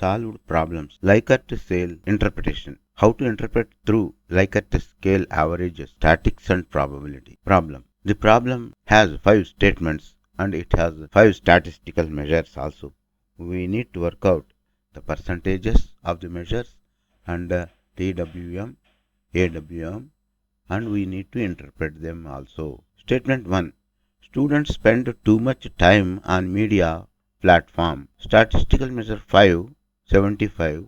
solved problems. Likert scale interpretation. How to interpret through Likert scale averages, statistics and probability. Problem. The problem has 5 statements and it has 5 statistical measures also. We need to work out the percentages of the measures and TWM, AWM, and we need to interpret them also. Statement 1. Students spend too much time on media platform. Statistical measure 5, 75,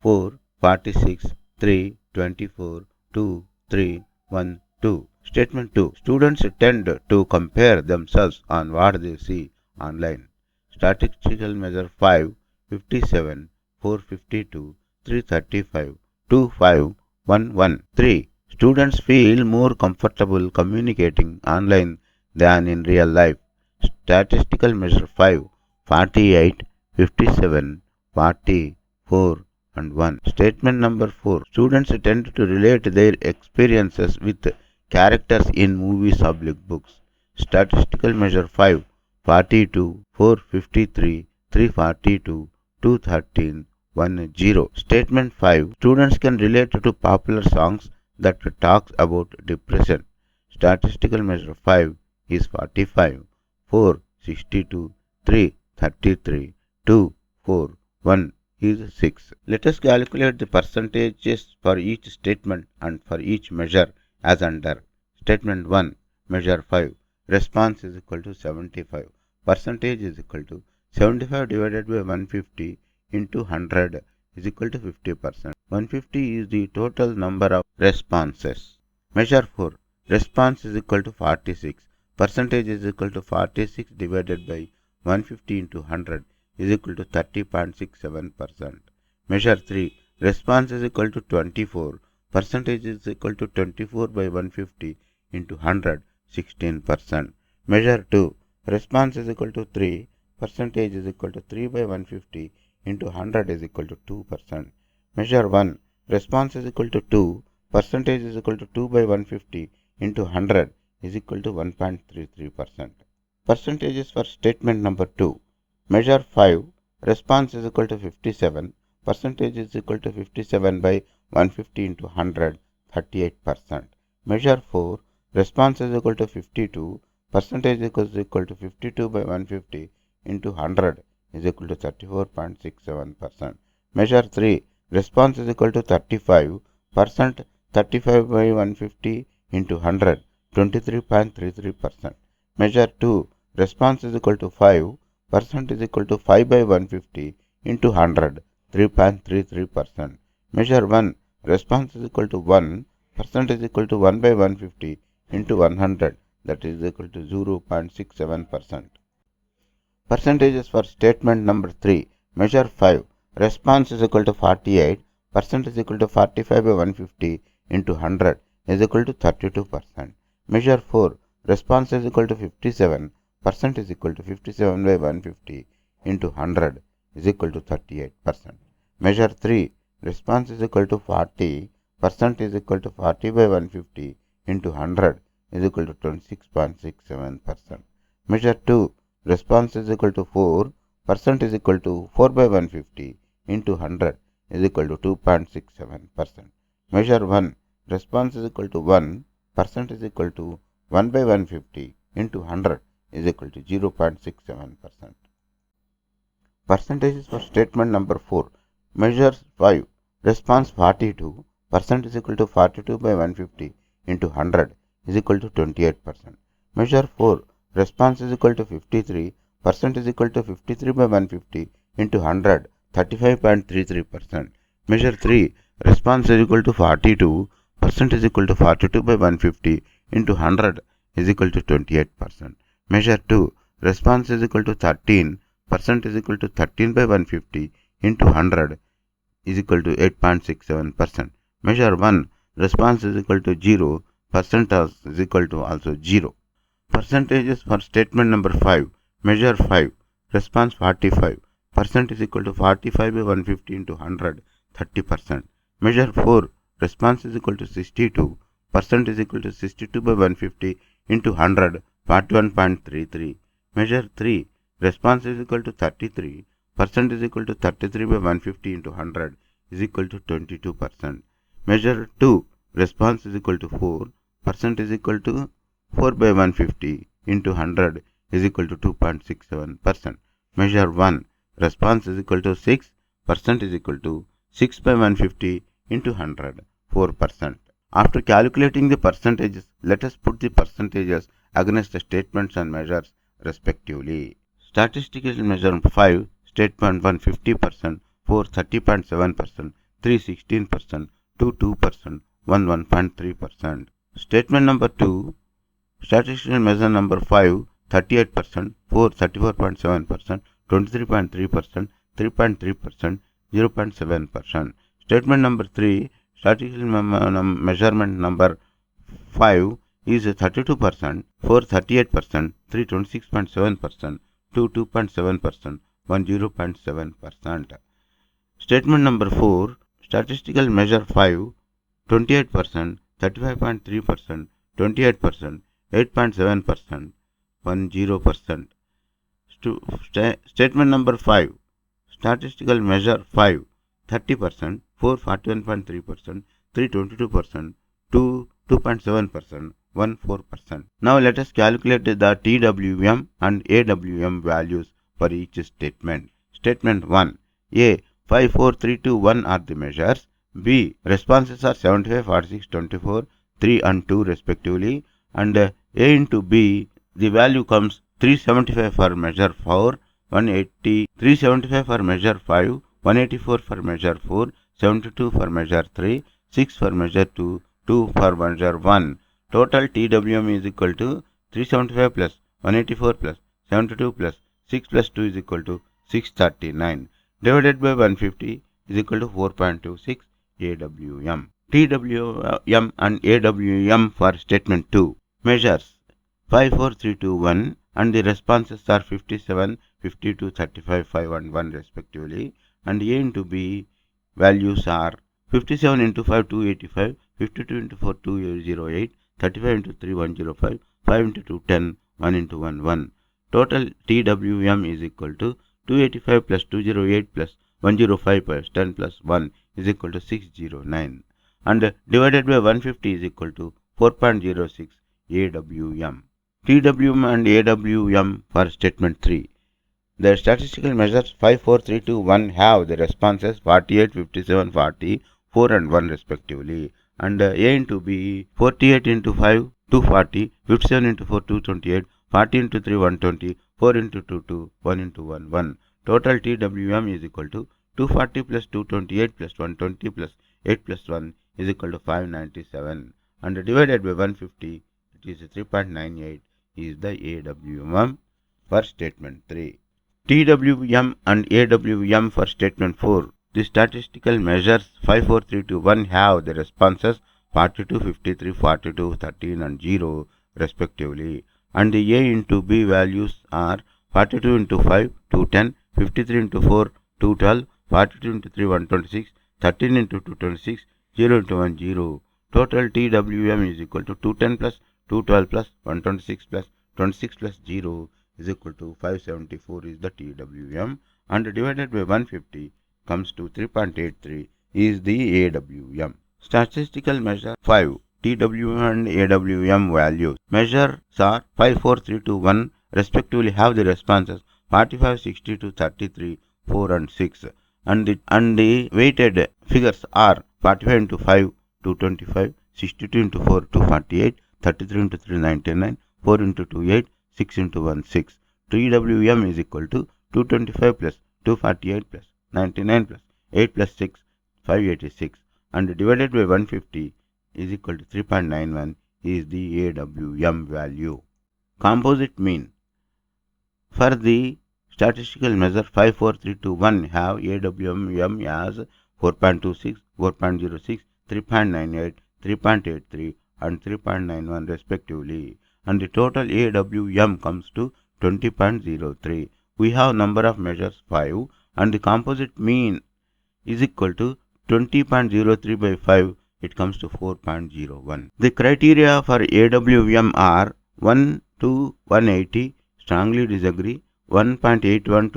4, 46, 3, 24, 2, 3, 1, 2. Statement 2. Students tend to compare themselves on what they see online. Statistical measure 5, 57, 452, 335, 25, 1, 1. 3. Students feel more comfortable communicating online than in real life. Statistical measure 5, 48, 57, 40, 4 and 1. Statement number 4. Students tend to relate their experiences with characters in movies or books. Statistical measure 5, 42, 453, 342, 213, 10. Statement 5. Students can relate to popular songs that talks about depression. Statistical measure 5 is 45, 4, 62, 3, 33, 2, 4, 1 is 6. Let us calculate the percentages for each statement and for each measure as under. Statement 1. Measure 5. Response is equal to 75. Percentage is equal to 75 divided by 150 into 100 is equal to 50%. 150 is the total number of responses. Measure 4. Response is equal to 46. Percentage is equal to 46 divided by 150 into 100 is equal to 30.67%. Measure 3. Response is equal to 24. Percentage is equal to 24 by 150 into 100, 16%. Measure 2. Response is equal to 3. Percentage is equal to 3 by 150 into 100 is equal to 2%. Measure 1. Response is equal to 2. Percentage is equal to 2 by 150 into 100 is equal to 1.33%. Percentages for statement number 2. Measure 5. Response is equal to 57. Percentage is equal to 57 by 150 into 100, 38%. Measure 4. Response is equal to 52. Percentage is equal to 52 by 150 into 100 is equal to 34.67%. Measure 3. Response is equal to 35. 35 by 150 into 100, 23.33%. Measure 2. Response is equal to 5. Percent is equal to 5 by 150 into 100, 3.33%. Measure 1. Response is equal to 1. Percent is equal to 1 by 150 into 100, that is equal to 0.67%. Percentages for statement number 3. Measure 5. Response is equal to 48. Percent is equal to 45 by 150 into 100 is equal to 32%. Measure 4. Response is equal to 57. Percent is equal to 57 by 150 into 100 is equal to 38%. Measure 3. Response is equal to 40. Percent is equal to 40 by 150 into 100 is equal to 26.67%. Measure 2. Response is equal to 4. Percent is equal to 4 by 150 into 100 is equal to 2.67%. Measure 1. Response is equal to 1. Percent is equal to 1 by 150 into 100 is equal to 0.67%. Percentages for statement number 4. Measure 5. Response 42. Percent is equal to 42 by 150 into 100 is equal to 28%. Measure 4. Response is equal to 53. Percent is equal to 53 by 150 into 100, 35.33%. Measure 3. Response is equal to 42. Percent is equal to 42 by 150 into 100 is equal to 28%. Measure 2. Response is equal to 13. Percent is equal to 13 by 150 into 100 is equal to 8.67%. Measure 1. Response is equal to 0. Percent is equal to also 0. Percentages for statement number 5. Measure 5. Response 45. Percent is equal to 45 by 150 into 100, 30%. Measure 4. Response is equal to 62. Percent is equal to 62 by 150 into 100, 41.33. Measure 3. Response is equal to 33. percent is equal to 33 by 150 into 100 is equal to 22%. Measure 2, response is equal to 4, percent is equal to 4 by 150 into 100 is equal to 2.67%. Measure 1, response is equal to 6, percent is equal to 6 by 150 into 100, 4%. After calculating the percentages, let us put the percentages against the statements and measures respectively. Statistical measure 5, statement 1 50%, 4 30.7%, 3 16%, 2 2%, 1 1.3%. Statement number 2, statistical measure number 5 38%, 4 34.7%, 23.3%, 3.3%, 0.7%. Statement number 3, statistical measurement number 5 is 32%, 4 38%, 3 26.7%, 2 2.7%, 1 0.7%. Statement number 4, statistical measure 5 28%, 35.3%, 28%, 8.7%, 1 0%. Statement number 5, statistical measure 5 30%, 4 41.3%, 3 22%, 2 2.7%, 1 4%. Now let us calculate the TWM and AWM values for each statement. Statement 1, A 5 4 3 2 1 are the measures. B, responses are 75 46 24 3 and 2 respectively, and A into B, the value comes 375 for measure 4, 180 375 for measure 5, 184 for measure 4, 72 for measure 3, 6 for measure 2, 2 for measure 1. Total TWM is equal to 375 plus 184 plus 72 plus 6 plus 2 is equal to 639 divided by 150 is equal to 4.26 AWM. TWM and AWM for statement 2. Measures 5 4 3 2 1 and the responses are 57, 52, 35, 5 and 1 respectively, and A into B values are 57 into 5 285, 52 into 4 208, 35 into 3 105, 5 into 2 10, 1 into 1 1. Total TWM is equal to 285 plus 208 plus 105 plus 10 plus 1 is equal to 609, and divided by 150 is equal to 4.06 AWM. TWM and AWM for statement 3. The statistical measures 5 4 3 2 1 have the responses 48, 57, 40, 4 and 1 respectively, and A into B 48 into 5 240, 57 into 4 228, 40 into 3 120, 4 into 2 2, 1 into 1 1. Total TWM is equal to 240 plus 228 plus 120 plus 8 plus 1 is equal to 597, and divided by 150 it is 3.98 is the AWM for statement 3. TWM and AWM for statement 4. The statistical measures 5 4 3 2 1 have the responses 42, 53, 42, 13 and 0 respectively, and the A into B values are 42 into 5 210, 53 into 4 212, 42 into 3 126, 13 into 2 26, 0 into 1 0. Total TWM is equal to 210 plus 212 plus 126 plus 26 plus 0 is equal to 574 is the TWM, and divided by 150 comes to 3.83 is the AWM. Statistical measure 5. TWM and AWM values. Measures are 5 4 3 2 1 respectively have the responses 45 62 33 4 and 6, and the weighted figures are 45 into 5 225, 62 into 4 248, 33 into 3 99, 4 into 2 8, 6 into 1 6. TWM is equal to 225 plus 248 plus 99 plus 8 plus 6 586, and divided by 150 is equal to 3.91 is the AWM value. Composite mean. For the statistical measure 5 4 3 2 1 have AWM as 4.26, 4.06, 3.98, 3.83 and 3.91 respectively, and the total AWM comes to 20.03. We have number of measures 5 and the composite mean is equal to 20.03 by 5, it comes to 4.01. The criteria for AWM are 1 to 180, strongly disagree, 1.81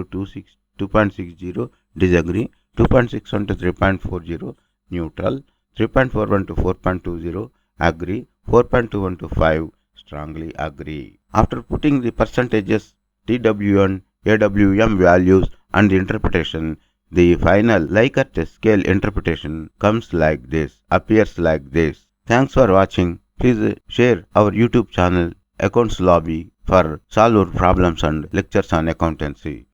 to 2.60 disagree, 2.61 to 3.40 neutral, 3.41 to 4.20 agree, 4.21 to 5 strongly agree. After putting the percentages, TWN, AWM values and the interpretation, the final Likert scale interpretation comes like this, appears like this. Thanks for watching. Please share our YouTube channel Accounts Lobby for solve problems and lectures on accountancy.